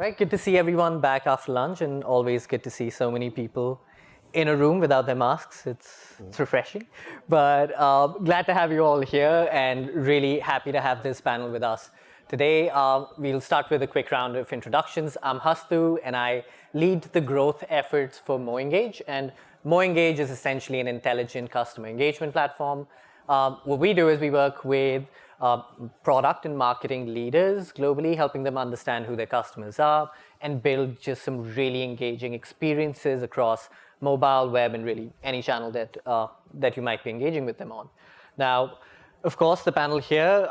Right, good to see everyone back after lunch, and always good to see so many people in a room without their masks. It's refreshing. But glad to have you all here, and really happy to have this panel with us today. We'll start with a quick round of introductions. I'm Hastu, and I lead the growth efforts for MoEngage. And MoEngage is essentially an intelligent customer engagement platform. What we do is we work with product and marketing leaders globally, helping them understand who their customers are and build just some really engaging experiences across mobile, web, and really any channel that you might be engaging with them on. Now, of course, the panel here,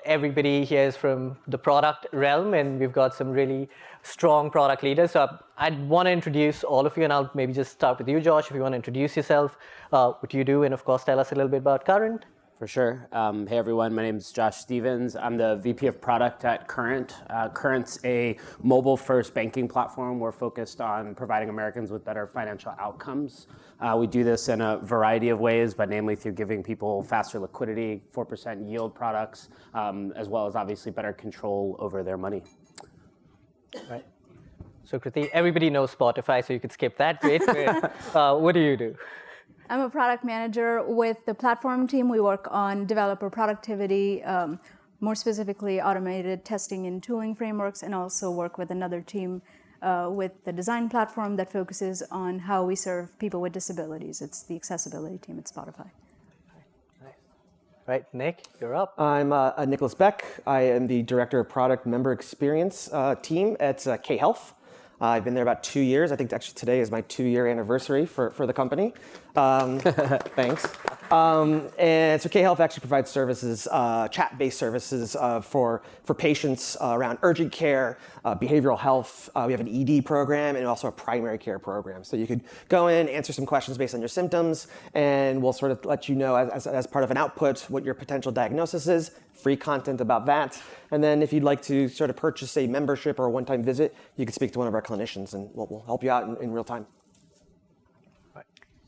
everybody here is from the product realm, and we've got some really strong product leaders. So I'd want to introduce all of you, and I'll maybe just start with you, Josh, if you want to introduce yourself, what you do, and of course, tell us a little bit about Current. For sure. Hey everyone, my name is Josh Stevens. I'm the VP of Product at Current. Current's a mobile-first banking platform. We're focused on providing Americans with better financial outcomes. We do this in a variety of ways, but namely through giving people faster liquidity, 4% yield products, as well as obviously better control over their money. Right. So Kriti, everybody knows Spotify, so you could skip that bit. What do you do? I'm a product manager with the platform team. We work on developer productivity, more specifically automated testing and tooling frameworks, and also work with another team with the design platform that focuses on how we serve people with disabilities. It's the accessibility team at Spotify. Right, Nick, you're up. I'm Nicholas Beck. I am the Director of Product Member Experience team at K-Health. I've been there about 2 years. I think actually today is my 2-year anniversary for the company. Thanks. And so K-Health actually provides services, chat-based services for patients around urgent care, behavioral health. We have an ED program and also a primary care program. So you could go in, answer some questions based on your symptoms, and we'll sort of let you know as part of an output what your potential diagnosis is, free content about that. And then if you'd like to sort of purchase a membership or a one-time visit, you can speak to one of our clinicians and we'll help you out in real time. Right.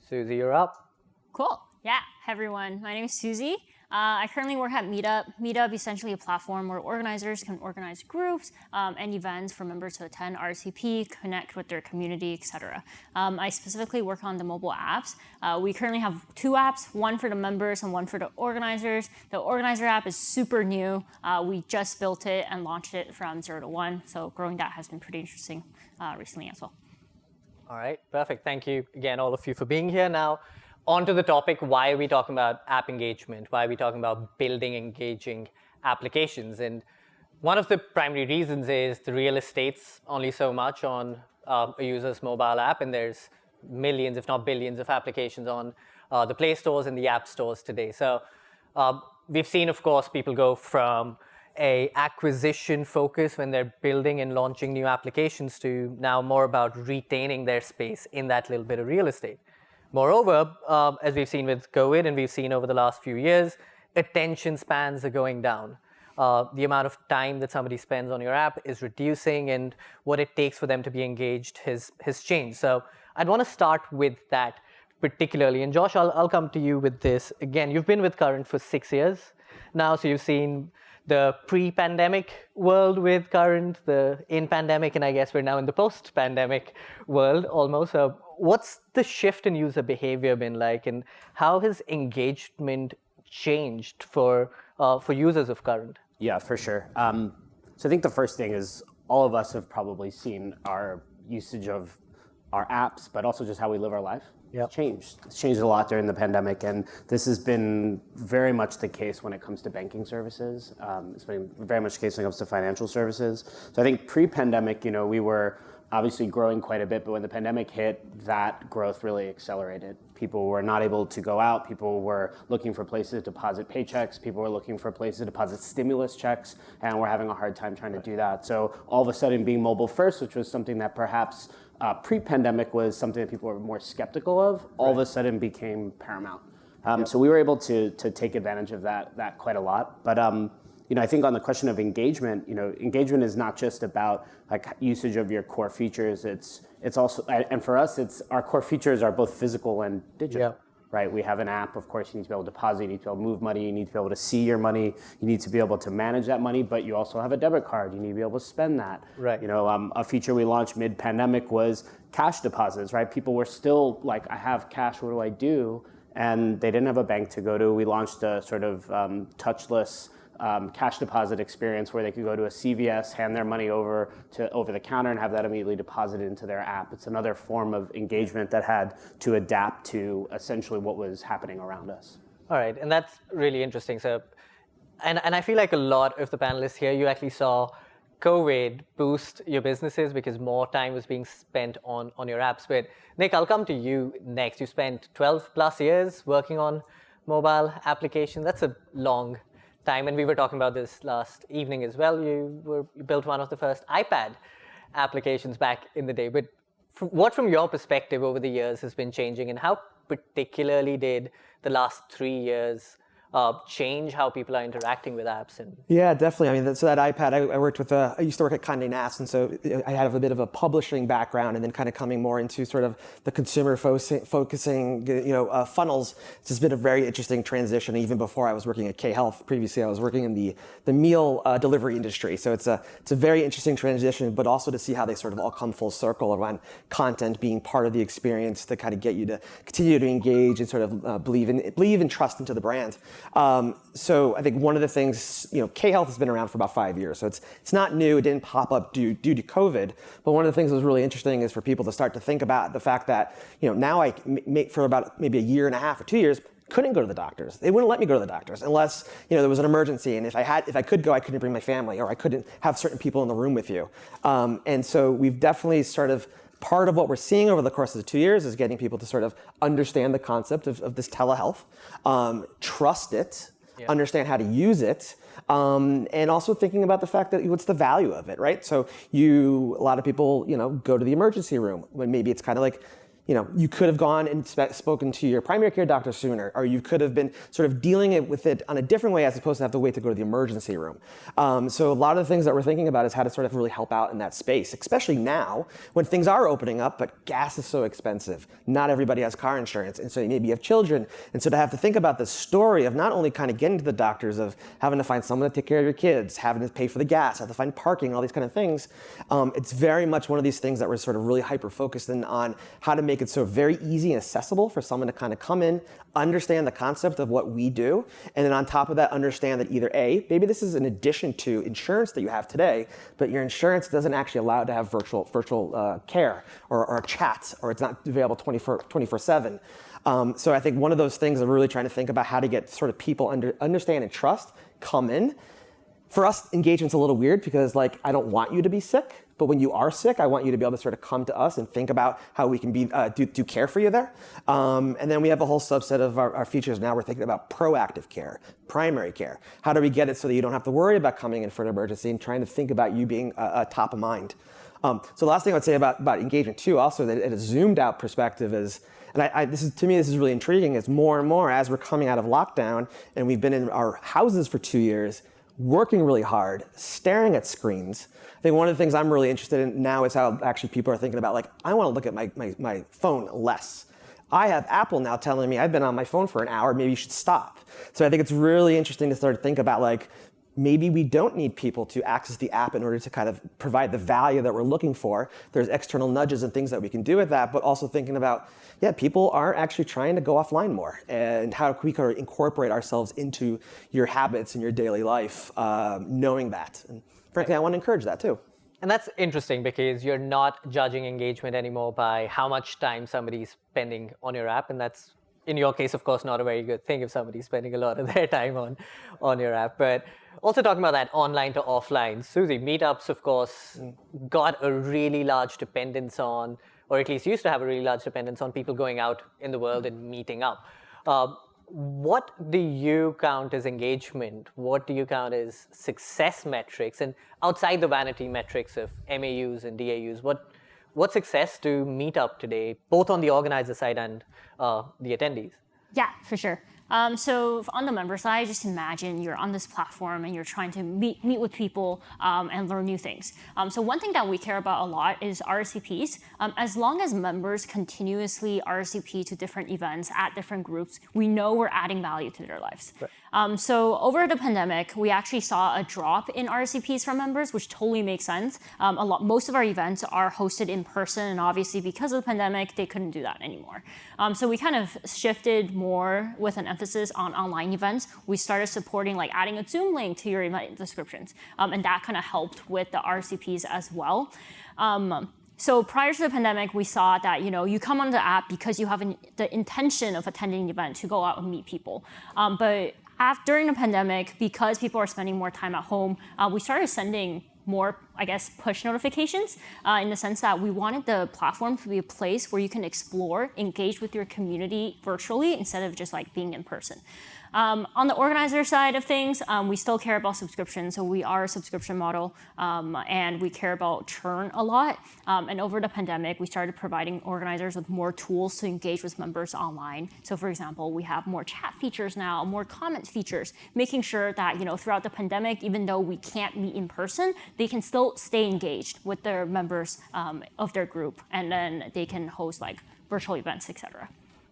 Susie, you're up. Cool. Yeah. Hi, everyone. My name is Susie. I currently work at Meetup. Meetup is essentially a platform where organizers can organize groups and events for members to attend RSVP, connect with their community, etc. I specifically work on the mobile apps. We currently have 2 apps, one for the members and one for the organizers. The organizer app is super new. We just built it and launched it from 0 to 1. So growing that has been pretty interesting recently as well. All right, perfect. Thank you again, all of you, for being here. Now, on to the topic, why are we talking about app engagement? Why are we talking about building engaging applications? And one of the primary reasons is the real estate's only so much on a user's mobile app, and there's millions, if not billions, of applications on the Play stores and the app stores today. So we've seen, of course, people go from a acquisition focus when they're building and launching new applications to now more about retaining their space in that little bit of real estate. Moreover, as we've seen with COVID and we've seen over the last few years, attention spans are going down. The amount of time that somebody spends on your app is reducing, and what it takes for them to be engaged has changed. So I'd want to start with that particularly. And Josh, I'll come to you with this. Again, you've been with Current for 6 years now, so you've seen the pre-pandemic world with Current, the in-pandemic, and I guess we're now in the post-pandemic world almost. So what's the shift in user behavior been like, and how has engagement changed for users of Current? Yeah, for sure. So I think the first thing is all of us have probably seen our usage of our apps, but also just how we live our life. Yep. It's changed a lot during the pandemic, and this has been very much the case when it comes to banking services. It's been very much the case when it comes to financial services. So I think pre-pandemic, we were obviously growing quite a bit, but when the pandemic hit, that growth really accelerated. People were not able to go out. People were looking for places to deposit paychecks. People were looking for places to deposit stimulus checks, and we're having a hard time trying to do that. So all of a sudden, being mobile first, which was something that perhaps pre-pandemic was something that people were more skeptical of, all of a sudden became paramount. So we were able to take advantage of that quite a lot. But I think on the question of engagement, engagement is not just about like usage of your core features. It's also, and for us, it's our core features are both physical and digital. Yeah. right? We have an app. Of course, you need to be able to deposit, you need to be able to move money, you need to be able to see your money, you need to be able to manage that money, but you also have a debit card. You need to be able to spend that. Right. You know, a feature we launched mid-pandemic was cash deposits, right? People were still like, I have cash, what do I do? And they didn't have a bank to go to. We launched a sort of touchless cash deposit experience where they could go to a CVS, hand their money over the counter, and have that immediately deposited into their app. It's another form of engagement that had to adapt to essentially what was happening around us. All right, and that's really interesting. So, and I feel like a lot of the panelists here, you actually saw COVID boost your businesses because more time was being spent on your apps. But Nick, I'll come to you next. You spent 12 plus years working on mobile applications. That's a long time, and we were talking about this last evening as well. You built one of the first iPad applications back in the day. But what from your perspective over the years has been changing, and how particularly did the last 3 years change how people are interacting with apps? And Yeah, definitely. I mean, so that iPad, I worked with, I used to work at Condé Nast, and so I have a bit of a publishing background, and then kind of coming more into sort of the consumer focusing, funnels. It's just been a very interesting transition. Even before I was working at K Health, previously I was working in the meal delivery industry. So it's a very interesting transition, but also to see how they sort of all come full circle around content being part of the experience to kind of get you to continue to engage and sort of believe and trust into the brand. So I think one of the things, K Health has been around for about 5 years, so it's not new. It didn't pop up due to COVID. But one of the things that was really interesting is for people to start to think about the fact that, now I for about maybe a year and a half or 2 years, couldn't go to the doctors. They wouldn't let me go to the doctors unless, there was an emergency. And if I could go, I couldn't bring my family, or I couldn't have certain people in the room with you. And so we've definitely sort of, part of what we're seeing over the course of the 2 years is getting people to sort of understand the concept of this telehealth, trust it, understand how to use it, and also thinking about the fact that what's the value of it, right? So a lot of people, go to the emergency room when maybe it's kind of like, you could have gone and spoken to your primary care doctor sooner, or you could have been sort of dealing with it on a different way as opposed to have to wait to go to the emergency room. So a lot of the things that we're thinking about is how to sort of really help out in that space, especially now when things are opening up, but gas is so expensive. Not everybody has car insurance, and so maybe you have children. And so to have to think about the story of not only kind of getting to the doctors, of having to find someone to take care of your kids, having to pay for the gas, have to find parking, all these kind of things, it's very much one of these things that we're sort of really hyper-focused on how to make it so very easy and accessible for someone to kind of come in, understand the concept of what we do, and then on top of that, understand that either A, maybe this is in addition to insurance that you have today, but your insurance doesn't actually allow to have virtual care or chats, or it's not available 24/7. So I think one of those things I'm really trying to think about how to get sort of people understand and trust, come in. For us, engagement's a little weird because I don't want you to be sick. But when you are sick, I want you to be able to sort of come to us and think about how we can do care for you there. And then we have a whole subset of our features now. We're thinking about proactive care, primary care. How do we get it so that you don't have to worry about coming in for an emergency and trying to think about you being top of mind? So the last thing I would say about engagement too, also that at a zoomed out perspective is, and this is really intriguing, is more and more as we're coming out of lockdown and we've been in our houses for 2 years, working really hard, staring at screens. I think one of the things I'm really interested in now is how actually people are thinking about I want to look at my phone less. I have Apple now telling me I've been on my phone for an hour, maybe you should stop. So I think it's really interesting to start to think about maybe we don't need people to access the app in order to kind of provide the value that we're looking for. There's external nudges and things that we can do with that, but also thinking about, people are actually trying to go offline more, and how we can incorporate ourselves into your habits and your daily life, knowing that. And frankly, I want to encourage that too. And that's interesting because you're not judging engagement anymore by how much time somebody's spending on your app, and that's, in your case, of course, not a very good thing if somebody's spending a lot of their time on your app. But also talking about that online to offline, Susie, meetups, of course, got a really large dependence on, or at least used to have a really large dependence on people going out in the world and meeting up. What do you count as engagement? What do you count as success metrics? And outside the vanity metrics of MAUs and DAUs, what success do Meetup today, both on the organizer side and the attendees? Yeah, for sure. So on the member side, just imagine you're on this platform and you're trying to meet with people and learn new things. So one thing that we care about a lot is RSVPs. As long as members continuously RSVP to different events at different groups, we know we're adding value to their lives. Right. So over the pandemic, we actually saw a drop in RSVPs from members, which totally makes sense. Most of our events are hosted in person, and obviously because of the pandemic, they couldn't do that anymore. So we kind of shifted more with an emphasis on online events. We started supporting like adding a Zoom link to your event descriptions, and that kind of helped with the RSVPs as well. So prior to the pandemic, we saw that you come on the app because you have the intention of attending an event to go out and meet people. But during the pandemic, because people are spending more time at home, we started sending more, push notifications in the sense that we wanted the platform to be a place where you can explore, engage with your community virtually instead of just like being in person. On the organizer side of things, we still care about subscription. So we are a subscription model, and we care about churn a lot. And over the pandemic, we started providing organizers with more tools to engage with members online. So for example, we have more chat features now, more comment features, making sure that throughout the pandemic, even though we can't meet in person, they can still stay engaged with their members of their group, and then they can host like virtual events, etc.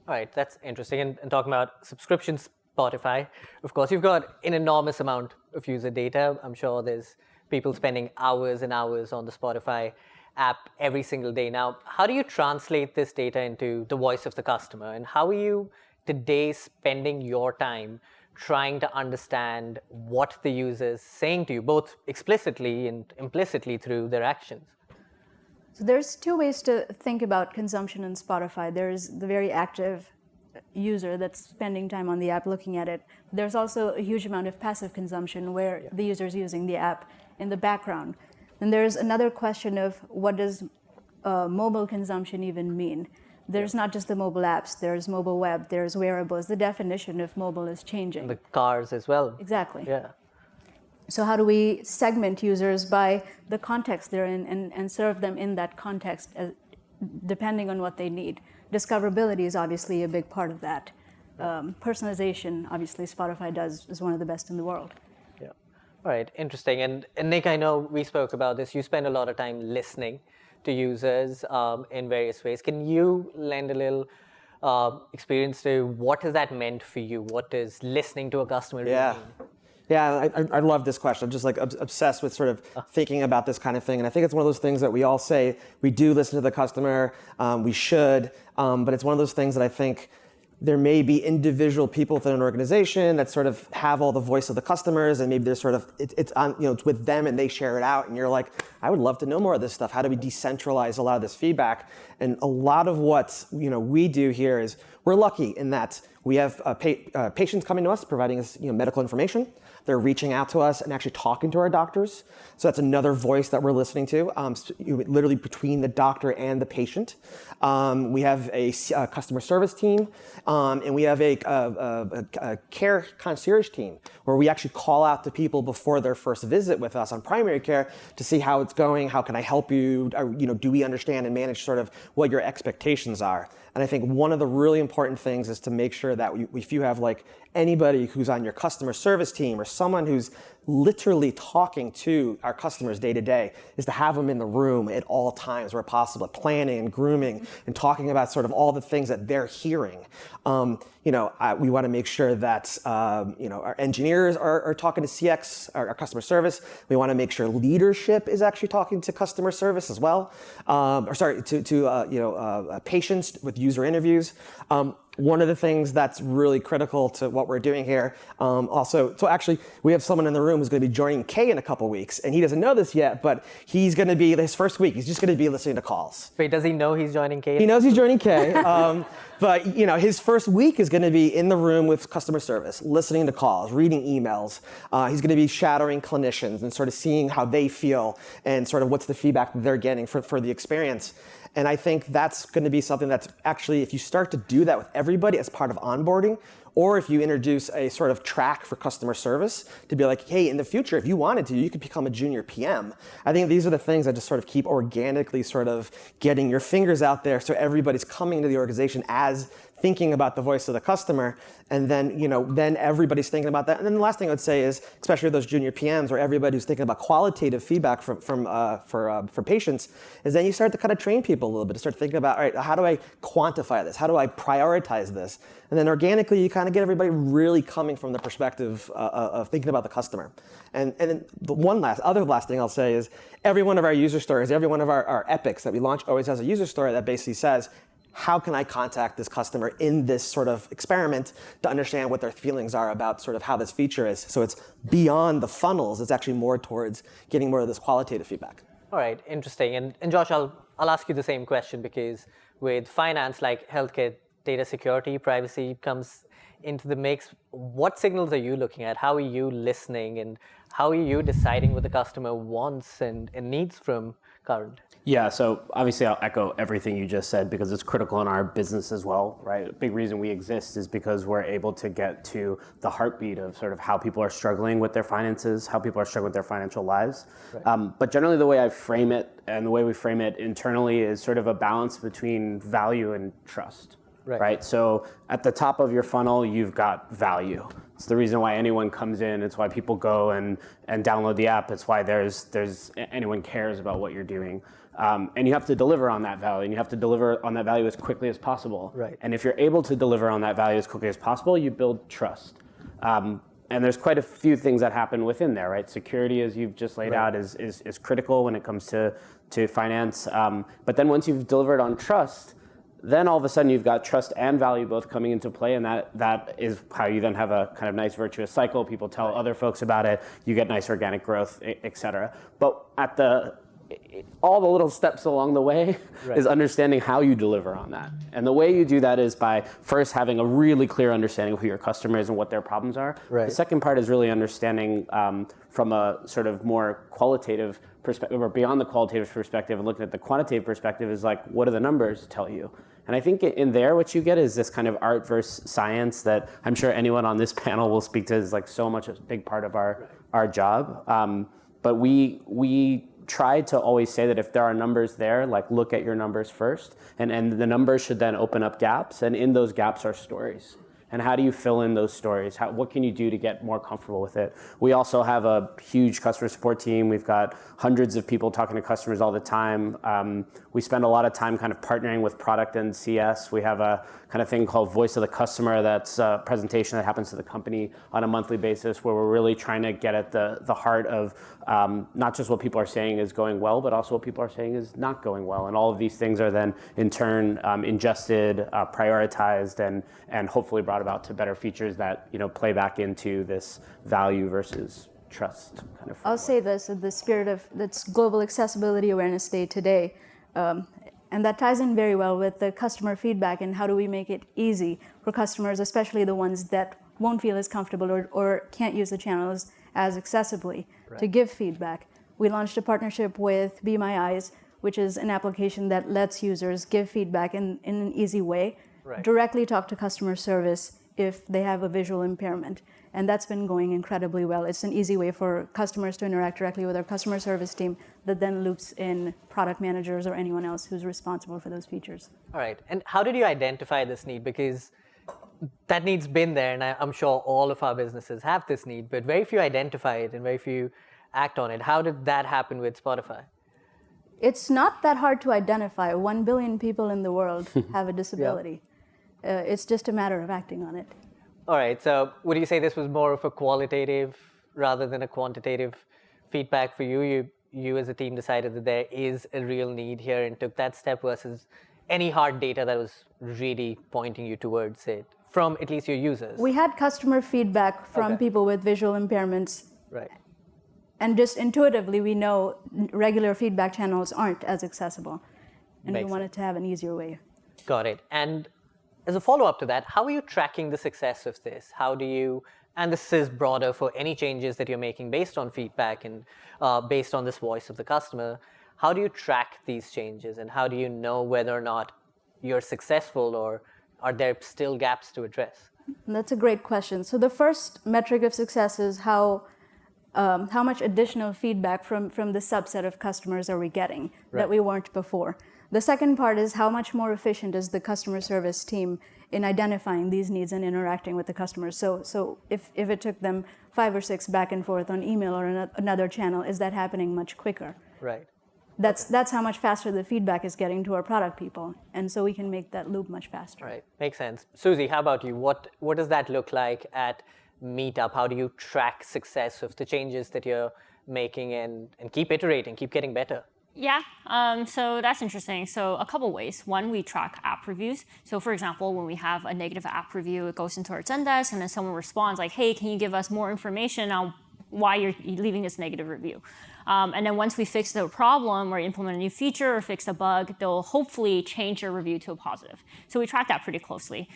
All right, that's interesting. And talking about subscriptions, Spotify, of course, you've got an enormous amount of user data. I'm sure there's people spending hours and hours on the Spotify app every single day. Now, how do you translate this data into the voice of the customer? And how are you today spending your time trying to understand what the user is saying to you, both explicitly and implicitly through their actions? So there's two ways to think about consumption in Spotify. There's the very active user that's spending time on the app looking at it. There's also a huge amount of passive consumption where the user is using the app in the background. And there's another question of what does mobile consumption even mean? There's not just the mobile apps, there's mobile web, there's wearables. The definition of mobile is changing. And the cars as well. Exactly. Yeah. So how do we segment users by the context they're in and serve them in that context depending on what they need? Discoverability is obviously a big part of that. Personalization, obviously, Spotify is one of the best in the world. Yeah. All right, interesting. And Nick, I know we spoke about this. You spend a lot of time listening to users in various ways. Can you lend a little experience to what has that meant for you? What does listening to a customer really mean? Yeah, I love this question. I'm just like obsessed with sort of thinking about this kind of thing. And I think it's one of those things that we all say, we do listen to the customer, we should, but it's one of those things that I think there may be individual people within an organization that sort of have all the voice of the customers, and maybe they're sort of, it's on, it's with them and they share it out, and you're like, I would love to know more of this stuff. How do we decentralize a lot of this feedback? And a lot of what we do here is we're lucky in that we have patients coming to us providing us medical information. They're reaching out to us and actually talking to our doctors. So that's another voice that we're listening to, literally between the doctor and the patient. We have a customer service team, and we have a care concierge team where we actually call out to people before their first visit with us on primary care to see how it's going, how can I help you, do we understand and manage sort of what your expectations are. And I think one of the really important things is to make sure that if you have like anybody who's on your customer service team or someone who's literally talking to our customers day to day, is to have them in the room at all times where possible, planning and grooming and talking about sort of all the things that they're hearing. We want to make sure that our engineers are talking to CX, our customer service. We want to make sure leadership is actually talking to customer service as well, to patients with user interviews. One of the things that's really critical to what we're doing here, so actually we have someone in the room who's going to be joining Kay in a couple weeks, and he doesn't know this yet, but he's going to be, his first week, he's just going to be listening to calls. Wait, does he know he's joining Kay? He knows he's joining Kay, but his first week is going to be in the room with customer service, listening to calls, reading emails. He's going to be shadowing clinicians and sort of seeing how they feel and sort of what's the feedback that they're getting for the experience. And I think that's going to be something that's actually, if you start to do that with everybody as part of onboarding, or if you introduce a sort of track for customer service to be like, hey, in the future, if you wanted to, you could become a junior PM. I think these are the things that just sort of keep organically sort of getting your fingers out there so everybody's coming to the organization as thinking about the voice of the customer, and then then everybody's thinking about that. And then the last thing I would say is, especially those junior PMs or everybody who's thinking about qualitative feedback for patients, is then you start to kind of train people a little bit to start thinking about, all right, how do I quantify this? How do I prioritize this? And then organically, you kind of get everybody really coming from the perspective of thinking about the customer. And then the last thing I'll say is, every one of our user stories, every one of our epics that we launch always has a user story that basically says, how can I contact this customer in this sort of experiment to understand what their feelings are about sort of how this feature is? So it's beyond the funnels. It's actually more towards getting more of this qualitative feedback. All right, interesting. And Josh, I'll ask you the same question, because with finance, like healthcare, data security, privacy comes into the mix. What signals are you looking at? How are you listening? And how are you deciding what the customer wants and needs from Current? Yeah, so obviously I'll echo everything you just said, because it's critical in our business as well, right? A big reason we exist is because we're able to get to the heartbeat of sort of how people are struggling with their finances, how people are struggling with their financial lives. Right. But generally the way I frame it, and the way we frame it internally, is sort of a balance between value and trust. Right. So at the top of your funnel, you've got value. It's the reason why anyone comes in. It's why people go and download the app. It's why there's anyone cares about what you're doing. And you have to deliver on that value, and you have to deliver on that value as quickly as possible. Right. And if you're able to deliver on that value as quickly as possible, you build trust. And there's quite a few things that happen within there, right? Security, as you've just laid out, is critical when it comes to finance. But then once you've delivered on trust, then all of a sudden you've got trust and value both coming into play, and that is how you then have a kind of nice virtuous cycle. People tell other folks about it, you get nice organic growth, et cetera. But at all the little steps along the way is understanding how you deliver on that. And the way you do that is by first having a really clear understanding of who your customer is and what their problems are. Right. The second part is really understanding from a sort of more qualitative perspective, or beyond the qualitative perspective, and looking at the quantitative perspective, is like, what do the numbers tell you? And I think in there, what you get is this kind of art versus science that I'm sure anyone on this panel will speak to, is like so much a big part of our job. But we try to always say that if there are numbers there, like, look at your numbers first, and the numbers should then open up gaps, and in those gaps are stories. And how do you fill in those stories? What can you do to get more comfortable with it? We also have a huge customer support team. We've got hundreds of people talking to customers all the time. We spend a lot of time kind of partnering with product and CS. We have a kind of thing called Voice of the Customer. That's a presentation that happens to the company on a monthly basis, where we're really trying to get at the heart of not just what people are saying is going well, but also what people are saying is not going well. And all of these things are then in turn ingested, prioritized, and hopefully brought about to better features that play back into this value versus trust kind of framework. I'll say this in the spirit of that's Global Accessibility Awareness Day today, and that ties in very well with the customer feedback and how do we make it easy for customers, especially the ones that won't feel as comfortable or can't use the channels as accessibly, to give feedback. We launched a partnership with Be My Eyes, which is an application that lets users give feedback in an easy way, directly talk to customer service if they have a visual impairment. And that's been going incredibly well. It's an easy way for customers to interact directly with our customer service team that then loops in product managers or anyone else who's responsible for those features. All right. And how did you identify this need? Because that need's been there, and I'm sure all of our businesses have this need, but very few identify it and very few act on it. How did that happen with Spotify? It's not that hard to identify. 1 billion people in the world have a disability. It's just a matter of acting on it. All right, so would you say this was more of a qualitative rather than a quantitative feedback for you? You as a team decided that there is a real need here and took that step, versus any hard data that was really pointing you towards it from at least your users? We had customer feedback from people with visual impairments. Right. And just intuitively, we know regular feedback channels aren't as accessible. And we wanted to have an easier way. Got it. And as a follow-up to that, how are you tracking the success of this? How do you, and this is broader for any changes that you're making based on feedback and based on this voice of the customer, how do you track these changes, and how do you know whether or not you're successful, or are there still gaps to address? That's a great question. So the first metric of success is how much additional feedback from the subset of customers are we getting that we weren't before. The second part is how much more efficient is the customer service team in identifying these needs and interacting with the customers. So if it took them 5 or 6 back and forth on email or another channel, is that happening much quicker? Right. That's how much faster the feedback is getting to our product people, and so we can make that loop much faster. Right. Makes sense. Susie, how about you? What does that look like at Meetup? How do you track success of the changes that you're making and keep iterating, keep getting better? Yeah, so that's interesting. So a couple ways. One, we track app reviews. So for example, when we have a negative app review, it goes into our Zendesk, and then someone responds like, hey, can you give us more information on why you're leaving this negative review? And then once we fix the problem or implement a new feature or fix a bug, they'll hopefully change your review to a positive. So we track that pretty closely.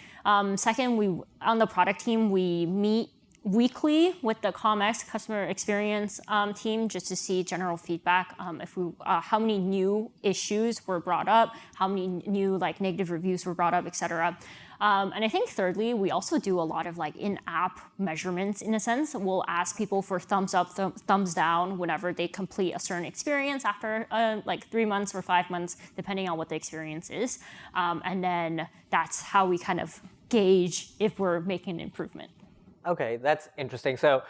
Second, on the product team, we meet weekly with the ComX customer experience team just to see general feedback. How many new issues were brought up, how many new negative reviews were brought up, et cetera. And I think thirdly, we also do a lot of in-app measurements in a sense. We'll ask people for thumbs up, thumbs down whenever they complete a certain experience after 3 months or 5 months, depending on what the experience is. And then that's how we kind of gauge if we're making an improvement. Okay, that's interesting. So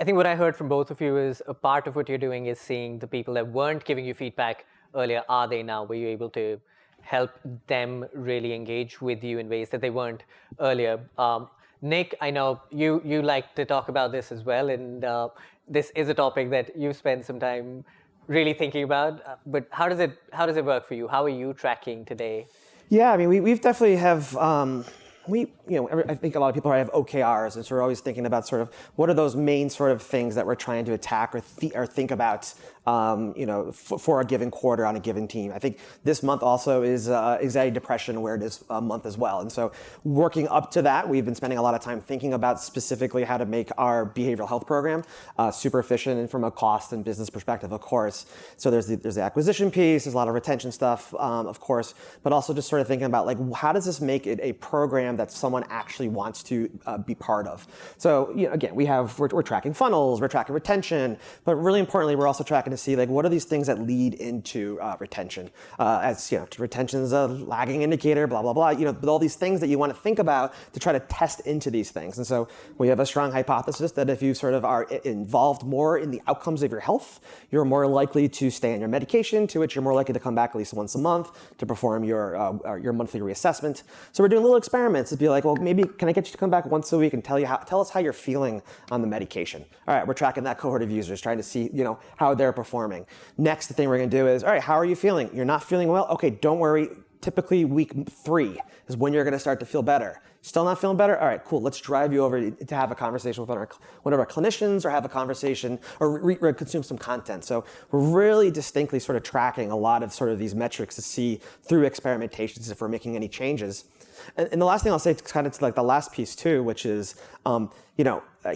I think what I heard from both of you is a part of what you're doing is seeing the people that weren't giving you feedback earlier, are they now? Were you able to help them really engage with you in ways that they weren't earlier? Nick, I know you like to talk about this as well, and this is a topic that you spend some time really thinking about. But how does it work for you? How are you tracking today? Yeah, I mean, we've definitely have. I think a lot of people have OKRs, and so we're always thinking about sort of what are those main sort of things that we're trying to attack or think about, for a given quarter on a given team. I think this month also is anxiety depression awareness month as well, and so working up to that, we've been spending a lot of time thinking about specifically how to make our behavioral health program super efficient and from a cost and business perspective, of course. So there's the acquisition piece, there's a lot of retention stuff, of course, but also just sort of thinking about how does this make it a program that someone actually wants to be part of. So again, we're tracking funnels, we're tracking retention, but really importantly, we're also tracking to see what are these things that lead into retention. As retention is a lagging indicator, blah blah blah. But all these things that you want to think about to try to test into these things. And so we have a strong hypothesis that if you sort of are involved more in the outcomes of your health, you're more likely to stay on your medication, to which you're more likely to come back at least once a month to perform your monthly reassessment. So we're doing little experiments to be like, well, maybe can I get you to come back once a week and tell us how you're feeling on the medication. All right, we're tracking that cohort of users, trying to see how they're performing. Next, the thing we're going to do is, all right, how are you feeling? You're not feeling well? Okay, don't worry. Typically week 3 is when you're going to start to feel better. Still not feeling better? All right, cool. Let's drive you over to have a conversation with one of our clinicians or have a conversation or consume some content. So we're really distinctly sort of tracking a lot of sort of these metrics to see through experimentations if we're making any changes. And the last thing I'll say, kind of to the last piece too, which is,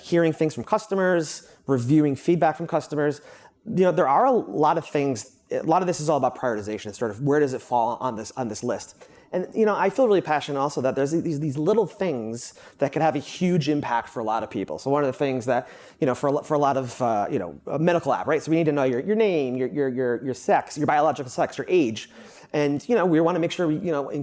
hearing things from customers, reviewing feedback from customers. There are a lot of things. A lot of this is all about prioritization. It's sort of where does it fall on this list. And I feel really passionate also that there's these little things that can have a huge impact for a lot of people. So one of the things that for a lot of a medical app, right? So we need to know your name, your sex, your biological sex, your age. And we want to make sure we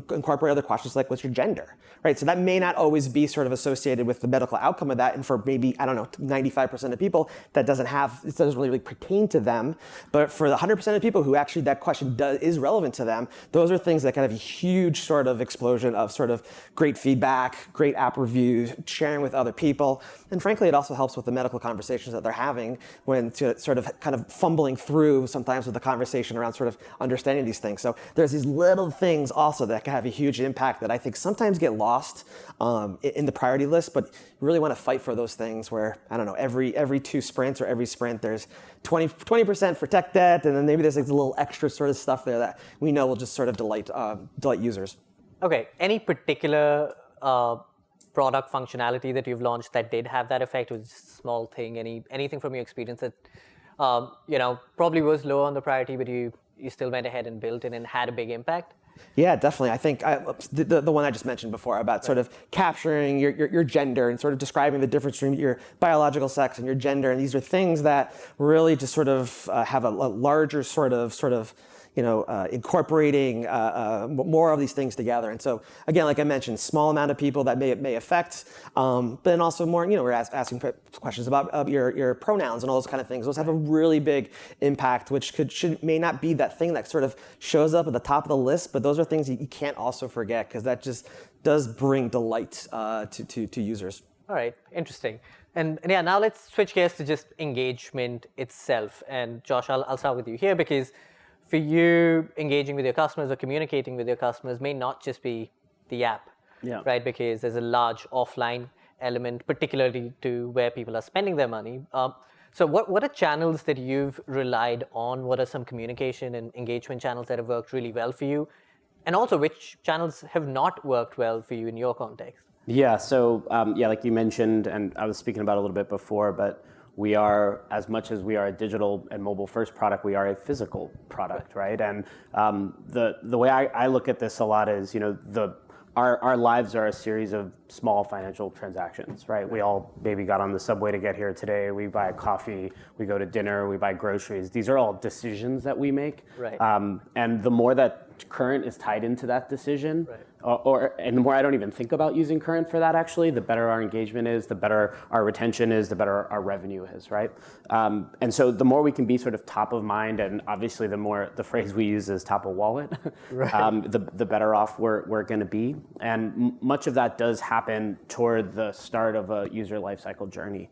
incorporate other questions like what's your gender, right? So that may not always be sort of associated with the medical outcome of that, and for maybe 95% of people it doesn't really pertain to them. But for the 100% of people who actually that question is relevant to them, those are things that can have a huge sort of explosion of sort of great feedback, great app reviews, sharing with other people, and frankly, it also helps with the medical conversations that they're having when sort of kind of fumbling through sometimes with the conversation around sort of understanding these things. So there's these little things also that can have a huge impact that I think sometimes get lost in the priority list, but you really want to fight for those things where, every 2 sprints or every sprint, there's 20% for tech debt, and then maybe there's a little extra sort of stuff there that we know will just sort of delight users. Okay, any particular product functionality that you've launched that did have that effect? It was just a small thing, anything from your experience that probably was low on the priority, but you still went ahead and built it and had a big impact? Yeah, definitely. I think the one I just mentioned before about sort of capturing your gender and sort of describing the difference between your biological sex and your gender, and these are things that really just sort of have a larger sort of incorporating more of these things together. And so again, like I mentioned, small amount of people that may affect, but then also more, we're asking questions about your pronouns and all those kind of things. Those have a really big impact, which may not be that thing that sort of shows up at the top of the list, but those are things you can't also forget, because that just does bring delight to users. All right, interesting. And yeah, now let's switch gears to just engagement itself. And Josh, I'll start with you here, because for you, engaging with your customers or communicating with your customers may not just be the app, right? Because there's a large offline element, particularly to where people are spending their money. So what are channels that you've relied on? What are some communication and engagement channels that have worked really well for you? And also, which channels have not worked well for you in your context? Yeah, so like you mentioned, and I was speaking about a little bit before, but we are, as much as we are a digital and mobile first product, we are a physical product, right? And the way I look at this a lot is, our lives are a series of small financial transactions, right? We all maybe got on the subway to get here today. We buy a coffee, we go to dinner, we buy groceries. These are all decisions that we make. Right. And the more that Current is tied into that decision, and the more I don't even think about using Current for that, actually, the better our engagement is, the better our retention is, the better our revenue is, right? And so the more we can be sort of top of mind, and obviously the more the phrase we use is top of wallet, the better off we're going to be. And much of that does happen toward the start of a user lifecycle journey.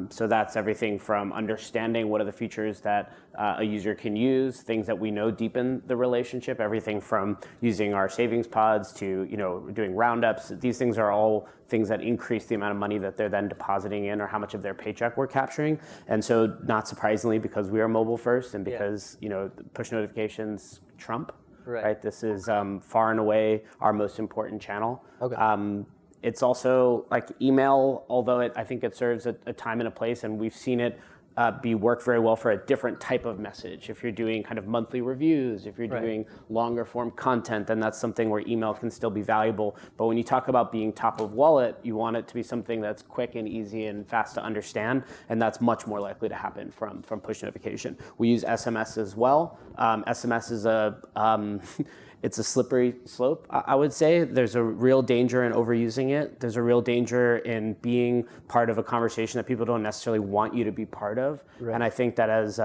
So that's everything from understanding what are the features that a user can use, things that we know deepen the relationship, everything from using our savings pods to doing roundups. These things are all things that increase the amount of money that they're then depositing in, or how much of their paycheck we're capturing. And so, not surprisingly, because we are mobile first, and because push notifications trump, right? This is far and away our most important channel. Okay. It's also like email, although I think it serves a time and a place, and we've seen it be worked very well for a different type of message. If you're doing kind of monthly reviews, if you're doing longer form content, then that's something where email can still be valuable. But when you talk about being top of wallet, you want it to be something that's quick and easy and fast to understand, and that's much more likely to happen from push notification. We use SMS as well. SMS is it's a slippery slope, I would say. There's a real danger in overusing it. There's a real danger in being part of a conversation that people don't necessarily want you to be part of. Right. And I think that as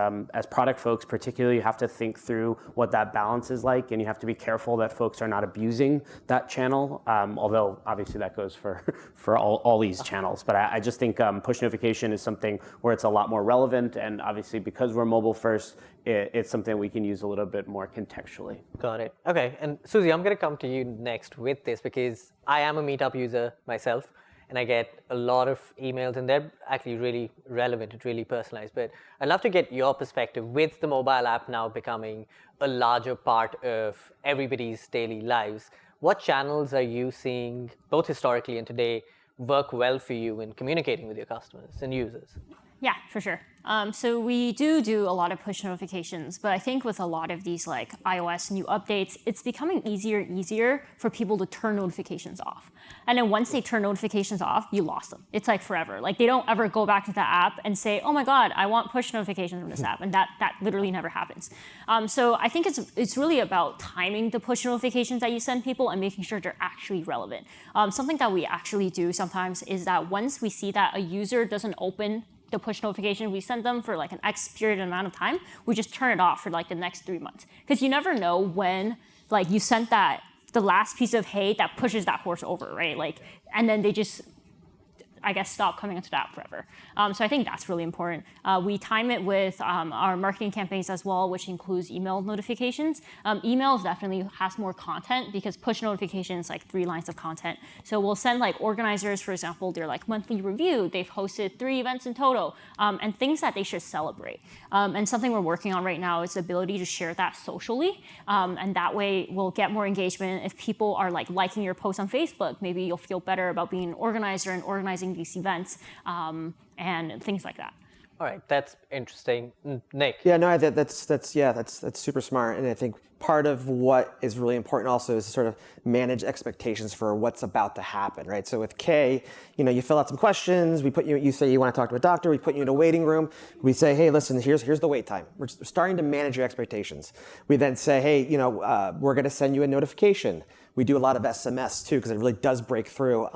product folks particularly, you have to think through what that balance is like, and you have to be careful that folks are not abusing that channel, although obviously that goes for all these channels. But I just think push notification is something where it's a lot more relevant, and obviously because we're mobile first, it's something we can use a little bit more contextually. Got it. Okay, and Susie, I'm going to come to you next with this, because I am a Meetup user myself, and I get a lot of emails, and they're actually really relevant and really personalized. But I'd love to get your perspective with the mobile app now becoming a larger part of everybody's daily lives. What channels are you seeing, both historically and today, work well for you in communicating with your customers and users? Yeah, for sure. So we do a lot of push notifications, but I think with a lot of these like iOS new updates, it's becoming easier for people to turn notifications off. And then once they turn notifications off, you lost them. It's like forever. Like they don't ever go back to the app and say, oh my God, I want push notifications from this app. And that literally never happens. So I think it's really about timing the push notifications that you send people and making sure they're actually relevant. Something that we actually do sometimes is that once we see that a user doesn't open the push notification we send them for like an X period amount of time, we just turn it off for like the next 3 months. Because you never know when like you sent the last piece of hay that pushes that horse over, right? Like, and then they just, I guess, stop coming into the app forever. So I think that's really important. We time it with our marketing campaigns as well, which includes email notifications. Email definitely has more content because push notifications like 3 lines of content. So we'll send like organizers, for example, their like monthly review. They've hosted 3 events in total, and things that they should celebrate. And something we're working on right now is the ability to share that socially, and that way we'll get more engagement. If people are like liking your post on Facebook, maybe you'll feel better about being an organizer and organizing these events and things like that. All right, that's interesting. Nick? Yeah, no, that's super smart, and I think part of what is really important also is to sort of manage expectations for what's about to happen, right? So with K, you fill out some questions. We put you say you want to talk to a doctor. We put you in a waiting room. We say, hey, listen, here's the wait time. We're starting to manage your expectations. We then say, hey, we're going to send you a notification. We do a lot of SMS too, because it really does break through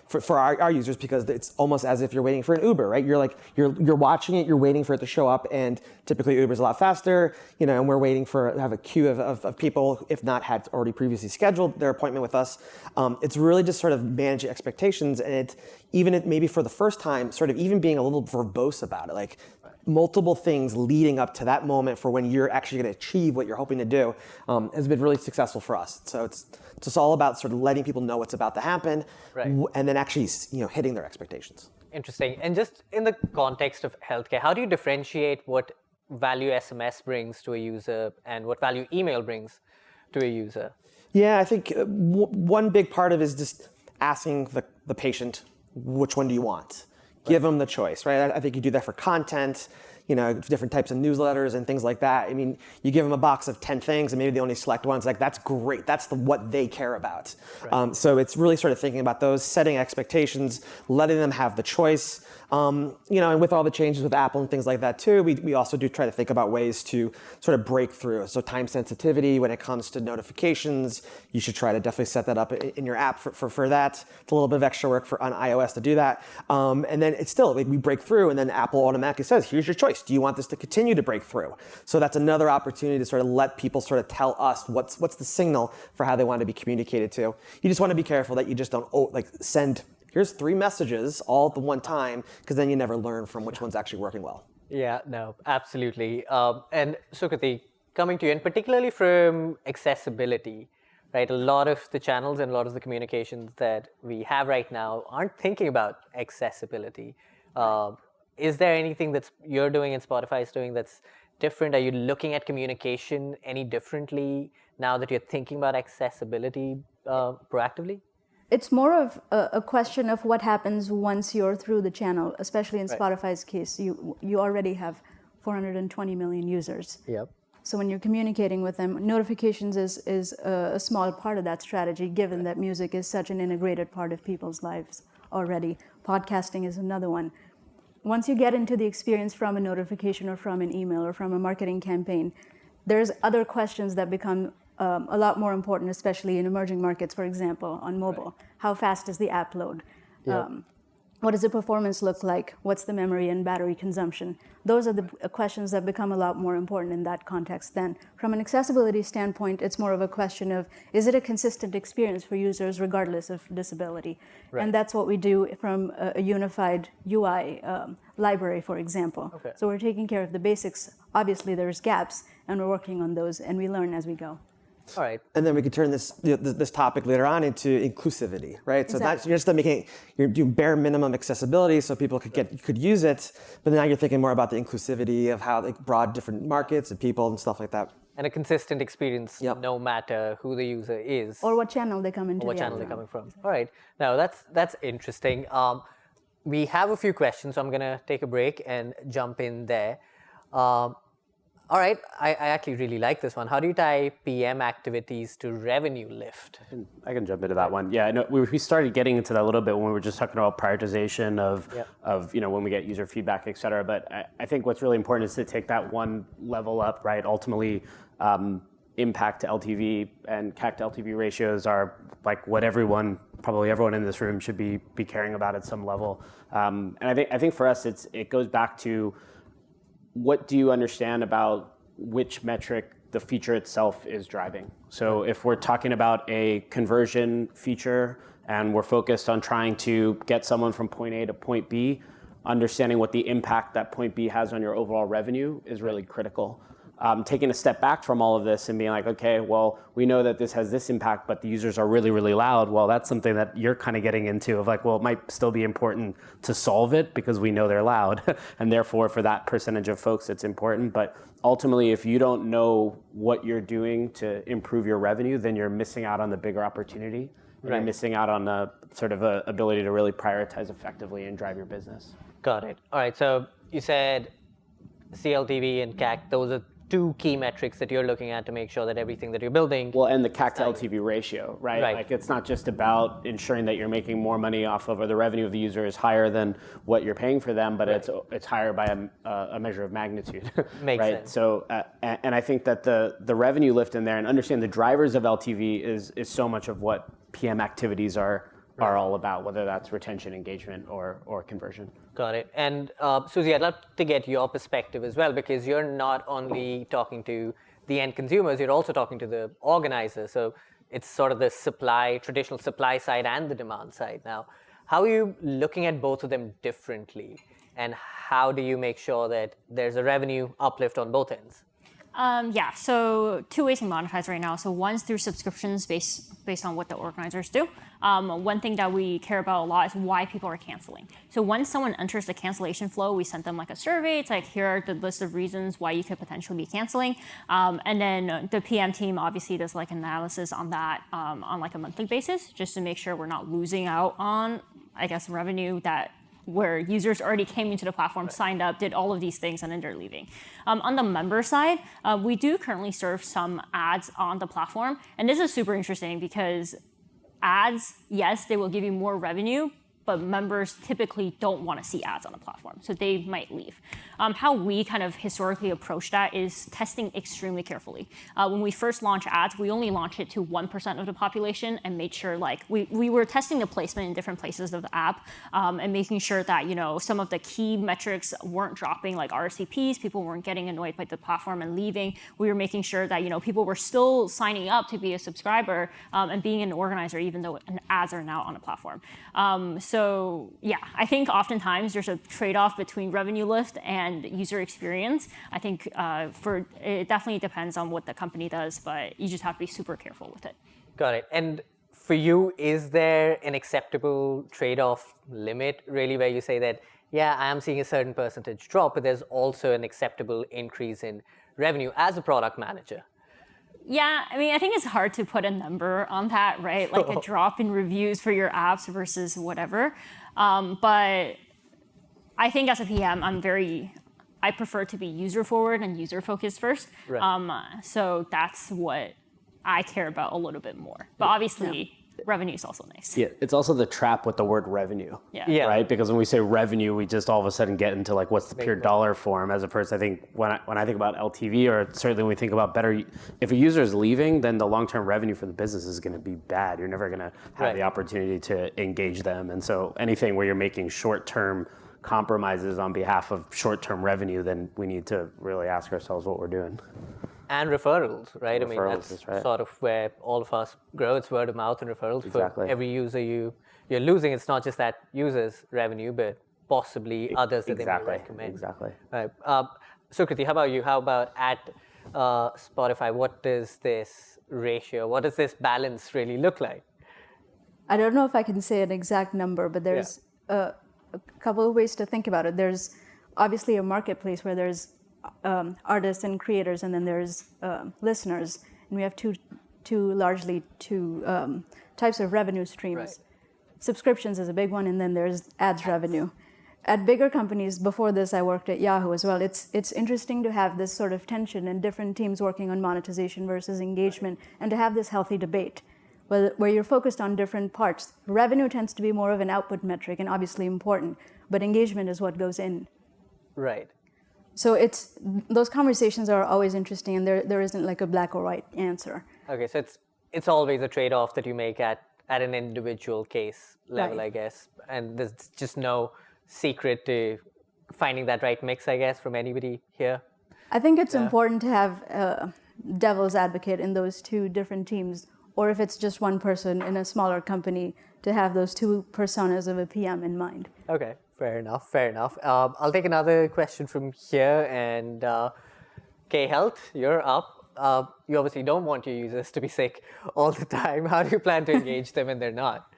for our users, because it's almost as if you're waiting for an Uber, right? You're watching it, you're waiting for it to show up, and typically Uber's a lot faster, and we're waiting to have a queue of people, if not had already previously scheduled their appointment with us. It's really just sort of managing expectations, and maybe for the first time, sort of even being a little verbose about it, like multiple things leading up to that moment for when you're actually going to achieve what you're hoping to do, has been really successful for us. So it's just all about sort of letting people know what's about to happen, and then actually hitting their expectations. Interesting. And just in the context of healthcare, how do you differentiate what value SMS brings to a user and what value email brings to a user? Yeah, I think one big part of it is just asking the patient, which one do you want? Give them the choice, right? I think you do that for content, different types of newsletters and things like that. I mean, you give them a box of 10 things and maybe they only select one. It's like, that's great. That's what they care about. Right. So it's really sort of thinking about those, setting expectations, letting them have the choice. And with all the changes with Apple and things like that too, we also do try to think about ways to sort of break through. So time sensitivity when it comes to notifications, you should try to definitely set that up in your app for that. It's a little bit of extra work on iOS to do that. And then it's still, we break through and then Apple automatically says, here's your choice. Do you want this to continue to break through? So that's another opportunity to sort of let people sort of tell us what's the signal for how they want to be communicated to. You just want to be careful that you just don't send, here's 3 messages all at the one time, because then you never learn from which one's actually working well. Yeah, no, absolutely. And Sukriti, coming to you, and particularly from accessibility, right? A lot of the channels and a lot of the communications that we have right now aren't thinking about accessibility. Is there anything that you're doing and Spotify's doing that's different? Are you looking at communication any differently now that you're thinking about accessibility proactively? It's more of a question of what happens once you're through the channel, especially in Spotify's case. You already have 420 million users. Yep. So when you're communicating with them, notifications is a small part of that strategy, given that music is such an integrated part of people's lives already. Podcasting is another one. Once you get into the experience from a notification or from an email or from a marketing campaign, there's other questions that become a lot more important, especially in emerging markets, for example, on mobile. Right. How fast does the app load? Yep. What does the performance look like? What's the memory and battery consumption? Those are the questions that become a lot more important in that context then. From an accessibility standpoint, it's more of a question of, is it a consistent experience for users regardless of disability? Right. And that's what we do from a unified UI library, for example. Okay. So we're taking care of the basics. Obviously, there's gaps, and we're working on those, and we learn as we go. All right. And then we could turn this topic later on into inclusivity, right? Exactly. So that's, you're just you're doing bare minimum accessibility so people could use it, but now you're thinking more about the inclusivity of how broad different markets and people and stuff like that. And a consistent experience, no matter who the user is. Or what channel they come into. Or what channel they're coming from. All right. Now that's interesting. We have a few questions, so I'm going to take a break and jump in there. All right, I actually really like this one. How do you tie PM activities to revenue lift? I can jump into that one. Yeah, no, we started getting into that a little bit when we were just talking about prioritization of when we get user feedback, et cetera. But I think what's really important is to take that one level up, right? Ultimately, impact to LTV and CAC to LTV ratios are like what probably everyone in this room should be caring about at some level. And I think for us, it goes back to, what do you understand about which metric the feature itself is driving? So if we're talking about a conversion feature and we're focused on trying to get someone from point A to point B, understanding what the impact that point B has on your overall revenue is really critical. Taking a step back from all of this and being like, okay, well, we know that this has this impact, but the users are really, really loud. Well, that's something that you're kind of getting into of like, well, it might still be important to solve it because we know they're loud. And therefore, for that percentage of folks, it's important. But ultimately, if you don't know what you're doing to improve your revenue, then you're missing out on the bigger opportunity. Right. You're missing out on the sort of ability to really prioritize effectively and drive your business. Got it. All right. So you said CLTV and CAC, those are two key metrics that you're looking at to make sure that everything that you're building. Well, and the CAC to LTV ratio, right? Right. Like it's not just about ensuring that you're making more money off of, or the revenue of the user is higher than what you're paying for them, but it's higher by a measure of magnitude, Makes right? sense. So, and I think that the revenue lift in there, and understand the drivers of LTV is so much of what PM activities are all about, whether that's retention, engagement, or conversion. Got it. And Susie, I'd love to get your perspective as well, because you're not only talking to the end consumers, you're also talking to the organizers. So it's sort of the traditional supply side and the demand side. Now, how are you looking at both of them differently? And how do you make sure that there's a revenue uplift on both ends? So two ways to monetize right now. So one's through subscriptions based on what the organizers do. One thing that we care about a lot is why people are canceling. So once someone enters the cancellation flow, we send them like a survey. It's like, here are the list of reasons why you could potentially be canceling. And then the PM team obviously does like analysis on that on like a monthly basis, just to make sure we're not losing out on, I guess, revenue where users already came into the platform, signed up, did all of these things, and then they're leaving. On the member side, we do currently serve some ads on the platform. And this is super interesting because ads, yes, they will give you more revenue, but members typically don't want to see ads on the platform, so they might leave. How we kind of historically approach that is testing extremely carefully. When we first launched ads, we only launched it to 1% of the population and made sure we were testing the placement in different places of the app and making sure that some of the key metrics weren't dropping, like RCPs, people weren't getting annoyed by the platform and leaving. We were making sure that people were still signing up to be a subscriber and being an organizer, even though ads are now on the platform. So yeah, I think oftentimes there's a trade-off between revenue lift and user experience. I think it definitely depends on what the company does, but you just have to be super careful with it. Got it. And for you, is there an acceptable trade-off limit, really, where you say that, yeah, I am seeing a certain percentage drop, but there's also an acceptable increase in revenue as a product manager? Yeah, I mean, I think it's hard to put a number on that, right? Like a drop in reviews for your apps versus whatever. But I think as a PM, I prefer to be user forward and user focused first. Right. So that's what I care about a little bit more. But obviously, revenue is also nice. Yeah, it's also the trap with the word revenue. Yeah. Right? Because when we say revenue, we just all of a sudden get into like what's the pure dollar form, as opposed to, I think when I think about LTV, or certainly when we think about if a user is leaving, then the long-term revenue for the business is going to be bad. You're never going to have the opportunity to engage them. And so anything where you're making short-term compromises on behalf of short-term revenue, then we need to really ask ourselves what we're doing. And referrals, right? Referrals, I mean, that's that's right. sort of where all of us grow. It's word of mouth and referrals. Exactly. For every user you're losing, it's not just that user's revenue, but possibly others that they may recommend. Exactly. Right. Sukriti, how about you? How about at Spotify? What does this ratio, what does this balance really look like? I don't know if I can say an exact number, but there's a couple of ways to think about it. There's obviously a marketplace where there's artists and creators, and then there's listeners, and we have largely two types of revenue streams. Right. Subscriptions is a big one, and then there's ads revenue. At bigger companies, before this I worked at Yahoo as well, it's interesting to have this sort of tension and different teams working on monetization versus engagement, and to have this healthy debate where you're focused on different parts. Revenue tends to be more of an output metric and obviously important, but engagement is what goes in. Right. So those conversations are always interesting, and there isn't like a black or white answer. Okay, so it's always a trade-off that you make at an individual case level, Right. I guess. And there's just no secret to finding that right mix, I guess, from anybody here. I think it's important to have a devil's advocate in those two different teams, or if it's just one person in a smaller company, to have those two personas of a PM in mind. Okay, fair enough. I'll take another question from here, and K-Health, you're up. You obviously don't want your users to be sick all the time. How do you plan to engage them when they're not?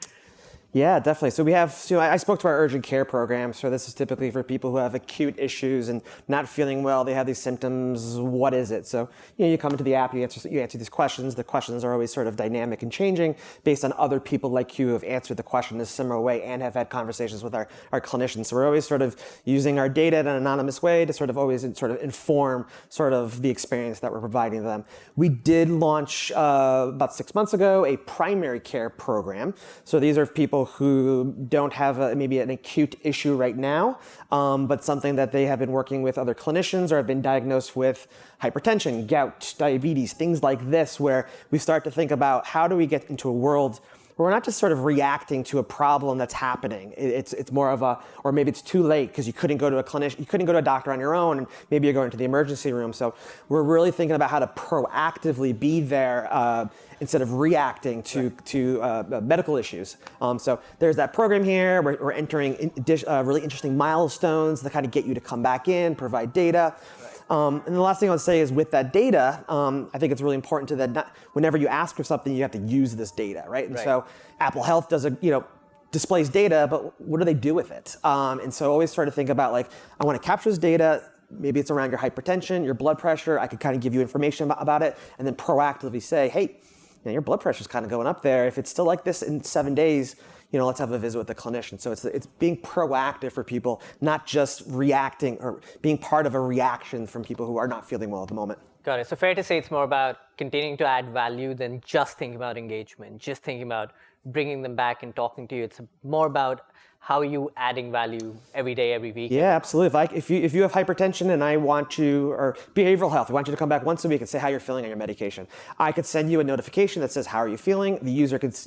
Yeah, definitely. So we have, I spoke to our urgent care program. So this is typically for people who have acute issues and not feeling well. They have these symptoms. What is it? So, you come into the app, you answer these questions. The questions are always sort of dynamic and changing based on other people like you who have answered the question in a similar way and have had conversations with our clinicians. So we're always sort of using our data in an anonymous way to sort of always sort of inform sort of the experience that we're providing them. We did launch about 6 months ago a primary care program. So these are people who don't have maybe an acute issue right now, but something that they have been working with other clinicians or have been diagnosed with hypertension, gout, diabetes, things like this, where we start to think about how do we get into a world where we're not just sort of reacting to a problem that's happening. It's more of or maybe it's too late because you couldn't go to a clinician, you couldn't go to a doctor on your own, and maybe you're going to the emergency room. So we're really thinking about how to proactively be there instead of reacting to medical issues. So there's that program here. We're entering really interesting milestones that kind of get you to come back in, provide data. And the last thing I would say is with that data, I think it's really important whenever you ask for something, you have to use this data, right? And so Apple Health displays data, but what do they do with it? And so always try to think about I want to capture this data. Maybe it's around your hypertension, your blood pressure. I could kind of give you information about it and then proactively say, hey, your blood pressure is kind of going up there. If it's still like this in 7 days, let's have a visit with the clinician. So it's being proactive for people, not just reacting or being part of a reaction from people who are not feeling well at the moment. Got it. So fair to say it's more about continuing to add value than just thinking about engagement, just thinking about bringing them back and talking to you. It's more about how are you adding value every day, every week? Yeah, absolutely. If you have hypertension and I want you, or behavioral health, I want you to come back once a week and say how you're feeling on your medication. I could send you a notification that says, how are you feeling? The user could,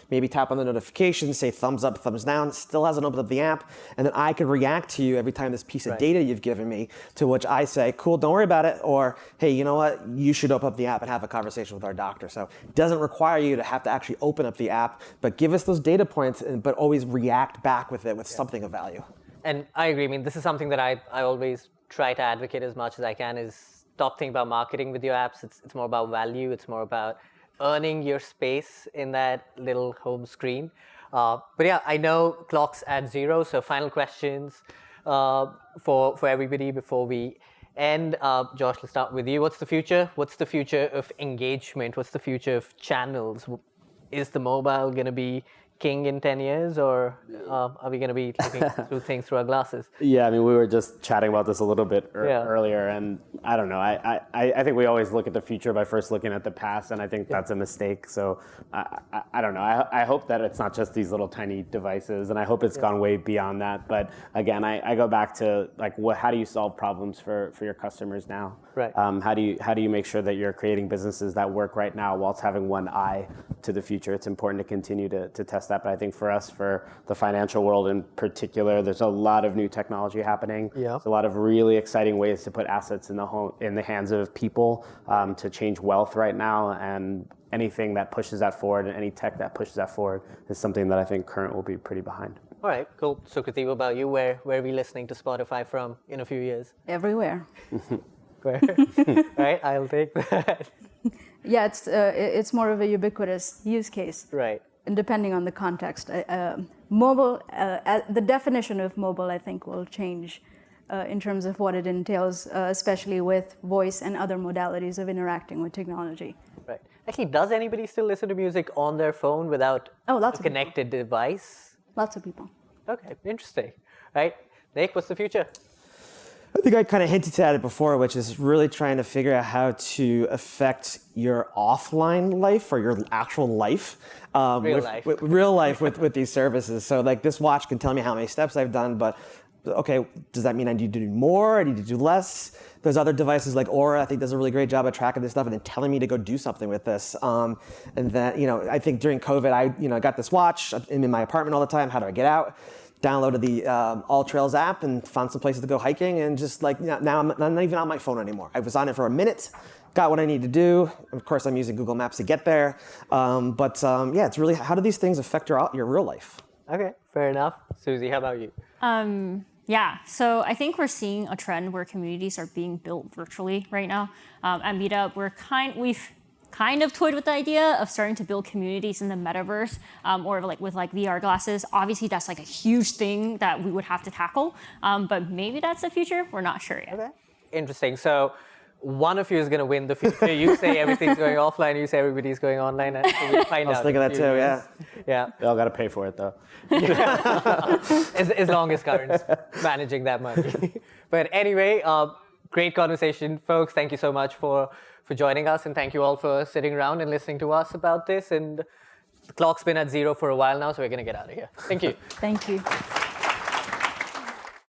maybe tap on the notification, say thumbs up, thumbs down, still hasn't opened up the app. And then I could react to you every time this piece of data you've given me, to which I say, cool, don't worry about it. Or, hey, you know what? You should open up the app and have a conversation with our doctor. So it doesn't require you to have to actually open up the app, but give us those data points, but always react back with it with something of value. And I agree. I mean, this is something that I always try to advocate as much as I can is stop thinking about marketing with your apps. It's more about value. It's more about earning your space in that little home screen. But yeah, I know clock's at 0. So final questions for everybody before we end. Josh, let's start with you. What's the future? What's the future of engagement? What's the future of channels? Is the mobile going to be king in 10 years, or are we going to be looking through things through our glasses? Yeah, I mean, we were just chatting about this a little bit earlier, and I don't know. I think we always look at the future by first looking at the past, and I think that's a mistake. So I don't know. I hope that it's not just these little tiny devices, and I hope it's gone way beyond that. But again, I go back to how do you solve problems for your customers now? Right. How do you make sure that you're creating businesses that work right now whilst having one eye to the future? It's important to continue to test that. But I think for us, for the financial world in particular, there's a lot of new technology happening. Yeah. There's a lot of really exciting ways to put assets in the hands of people to change wealth right now. And anything that pushes that forward and any tech that pushes that forward is something that I think current will be pretty behind. All right, cool. So Kriti, what about you? Where are we listening to Spotify from in a few years? Everywhere. Where? Right, I'll take that. Yeah, it's more of a ubiquitous use case. Right. And depending on the context, mobile, the definition of mobile, I think, will change in terms of what it entails, especially with voice and other modalities of interacting with technology. Right. Actually, does anybody still listen to music on their phone without a connected device? Lots of people. Okay, interesting. Right. Nick, what's the future? I think I kind of hinted at it before, which is really trying to figure out how to affect your offline life or your actual life. Real life with these services. So this watch can tell me how many steps I've done, but okay, does that mean I need to do more? I need to do less? There's other devices like Aura, I think does a really great job of tracking this stuff and then telling me to go do something with this. And then, I think during COVID, I got this watch. I'm in my apartment all the time. How do I get out? Downloaded the All Trails app and found some places to go hiking, and just now I'm not even on my phone anymore. I was on it for a minute, got what I need to do. Of course, I'm using Google Maps to get there. Yeah, it's really, how do these things affect your real life? Okay, fair enough. Susie, how about you? Yeah, so I think we're seeing a trend where communities are being built virtually right now. At Meetup, kind of toyed with the idea of starting to build communities in the metaverse, or like with like VR glasses. Obviously, that's like a huge thing that we would have to tackle, but maybe that's the future. We're not sure yet. Okay. Interesting. So one of you is going to win the future. You say everything's going offline. You say everybody's going online. And so we'll find out. I was thinking that too. Yeah. Yeah. They all got to pay for it though. As long as Karan's managing that money. But anyway, great conversation, folks. Thank you so much for joining us, and thank you all for sitting around and listening to us about this. And the clock's been at 0 for a while now, so we're going to get out of here. Thank you. Thank you.